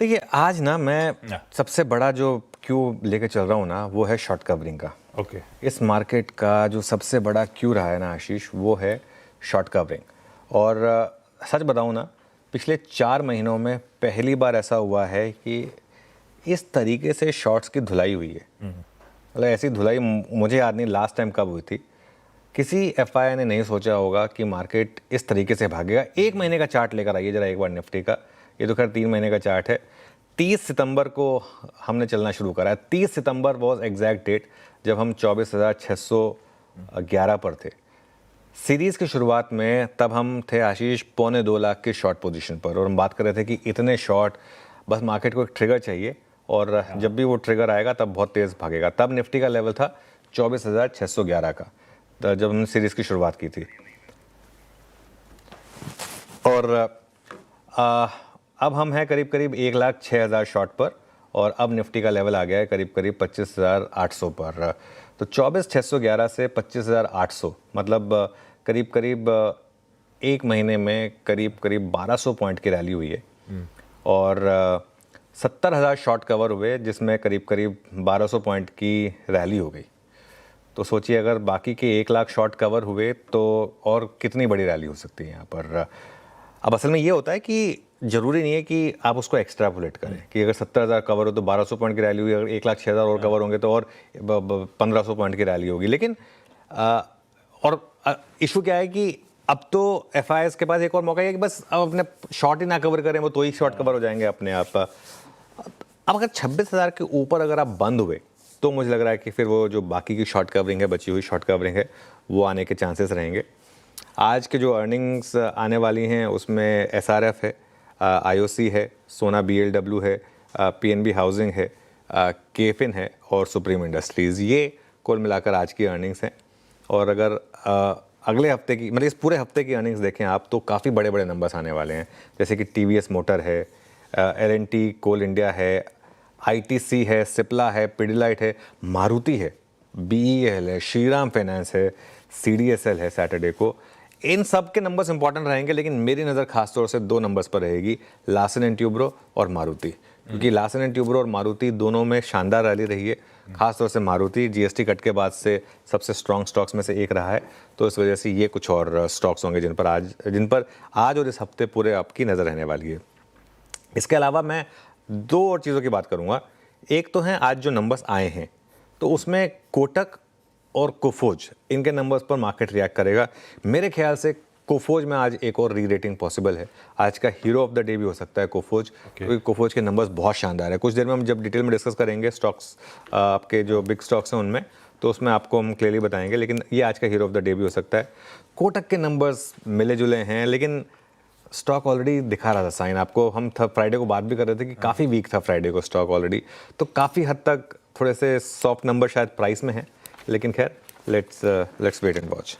देखिए आज ना मैं सबसे बड़ा जो क्यू लेके चल रहा हूँ ना वो है शॉर्ट कवरिंग का। ओके इस मार्केट का जो सबसे बड़ा क्यू रहा है ना आशीष, वो है शॉर्ट कवरिंग। और सच बताऊँ ना, पिछले 4 महीनों में पहली बार ऐसा हुआ है कि इस तरीके से शॉर्ट्स की धुलाई हुई है। मतलब ऐसी धुलाई मुझे याद नहीं लास्ट टाइम कब हुई थी। किसी एफआईआई ने नहीं सोचा होगा कि मार्केट इस तरीके से भागेगा। 1 महीने का चार्ट लेकर आइए जरा एक बार निफ्टी का। ये तो खैर 3 महीने का चार्ट है। 30 सितंबर को हमने चलना शुरू करा है। 30 सितंबर वॉज एग्जैक्ट डेट जब हम 24,611 पर थे। सीरीज की शुरुआत में तब हम थे आशीष 2.25 लाख के शॉर्ट पोजीशन पर, और हम बात कर रहे थे कि इतने शॉर्ट, बस मार्केट को एक ट्रिगर चाहिए और जब भी वो ट्रिगर आएगा तब बहुत तेज़ भागेगा। तब निफ्टी का लेवल था 24,611 का, तो जब हमने सीरीज की शुरुआत की थी। और अब हम हैं करीब करीब 1,06,000 शॉर्ट पर, और अब निफ्टी का लेवल आ गया है करीब करीब 25,800 पर। तो 24,611 से 25,800, मतलब करीब करीब 1 महीने में करीब करीब 1200 पॉइंट की रैली हुई है। और 70,000 शॉर्ट कवर हुए, जिसमें करीब करीब 1200 पॉइंट की रैली हो गई। तो सोचिए अगर बाकी के 1 लाख शॉर्ट कवर हुए तो और कितनी बड़ी रैली हो सकती है यहाँ पर। अब असल में ये होता है कि ज़रूरी नहीं है कि आप उसको एक्स्ट्रापोलेट करें कि अगर 70,000 कवर हो तो 1200 पॉइंट की रैली हुई, अगर 1,06,000 और कवर होंगे तो और 1500 पॉइंट की रैली होगी। लेकिन इशू क्या है कि अब तो एफआईआईज़ के पास एक और मौका है कि बस अब अपने शॉर्ट ही ना कवर करें, वो तो ही शॉर्ट कवर हो जाएंगे अपने आप। अब अगर 26,000 के ऊपर अगर आप बंद हुए तो मुझे लग रहा है कि फिर वो जो बाकी की शॉर्ट कवरिंग है, बची हुई शॉर्ट कवरिंग है, वो आने के चांसेस रहेंगे। आज के जो अर्निंग्स आने वाली हैं उसमें एसआरएफ है, आईओसी है, सोना बीएलडब्ल्यू है, पीएनबी हाउसिंग है, केफिन है और सुप्रीम इंडस्ट्रीज़। ये कुल मिलाकर आज की अर्निंग्स हैं। और अगर अगले हफ्ते की, मतलब इस पूरे हफ्ते की अर्निंग्स देखें आप, तो काफ़ी बड़े बड़े नंबर्स आने वाले हैं। जैसे कि टीवीएस मोटर है, एल&टी कोल इंडिया है, आईटीसी है, सिप्ला है, पिडिलाइट है, मारुति है, बीईएल है, श्रीराम फाइनेंस है, सीडीएसएल है सैटरडे को। इन सब के नंबर्स इंपॉर्टेंट रहेंगे, लेकिन मेरी नज़र खासतौर से 2 नंबर्स पर रहेगी, लार्सन एंड ट्यूब्रो और मारुति। क्योंकि लार्सन एंड ट्यूब्रो और मारुति दोनों में शानदार रैली रही है। खासतौर से मारुति जीएसटी कट के बाद से सबसे स्ट्रॉन्ग स्टॉक्स में से एक रहा है। तो इस वजह से ये कुछ और स्टॉक्स होंगे जिन पर आज और इस हफ्ते पूरे आपकी नज़र रहने वाली है। इसके अलावा मैं 2 और चीज़ों की बात करूंगा। एक तो है आज जो नंबर्स आए हैं, तो उसमें कोटक और कोफोज, इनके नंबर्स पर मार्केट रिएक्ट करेगा। मेरे ख्याल से कोफोज में आज एक और री रेटिंग पॉसिबल है। आज का हीरो ऑफ द डे भी हो सकता है कोफोज, क्योंकि कोफोज के नंबर्स बहुत शानदार है। कुछ देर में हम जब डिटेल में डिस्कस करेंगे स्टॉक्स, आपके जो बिग स्टॉक्स हैं उनमें, तो उसमें आपको हम क्लियरली बताएंगे। लेकिन ये आज का हीरो ऑफ द डे भी हो सकता है। कोटक के नंबर्स मिले जुले हैं, लेकिन स्टॉक ऑलरेडी दिखा रहा था साइन आपको। हम फ्राइडे को बात भी कर रहे थे कि काफ़ी वीक था फ्राइडे को स्टॉक ऑलरेडी, तो काफ़ी हद तक थोड़े से सॉफ्ट नंबर शायद प्राइस में है। लेकिन खैर लेट्स वेट एंड वॉच।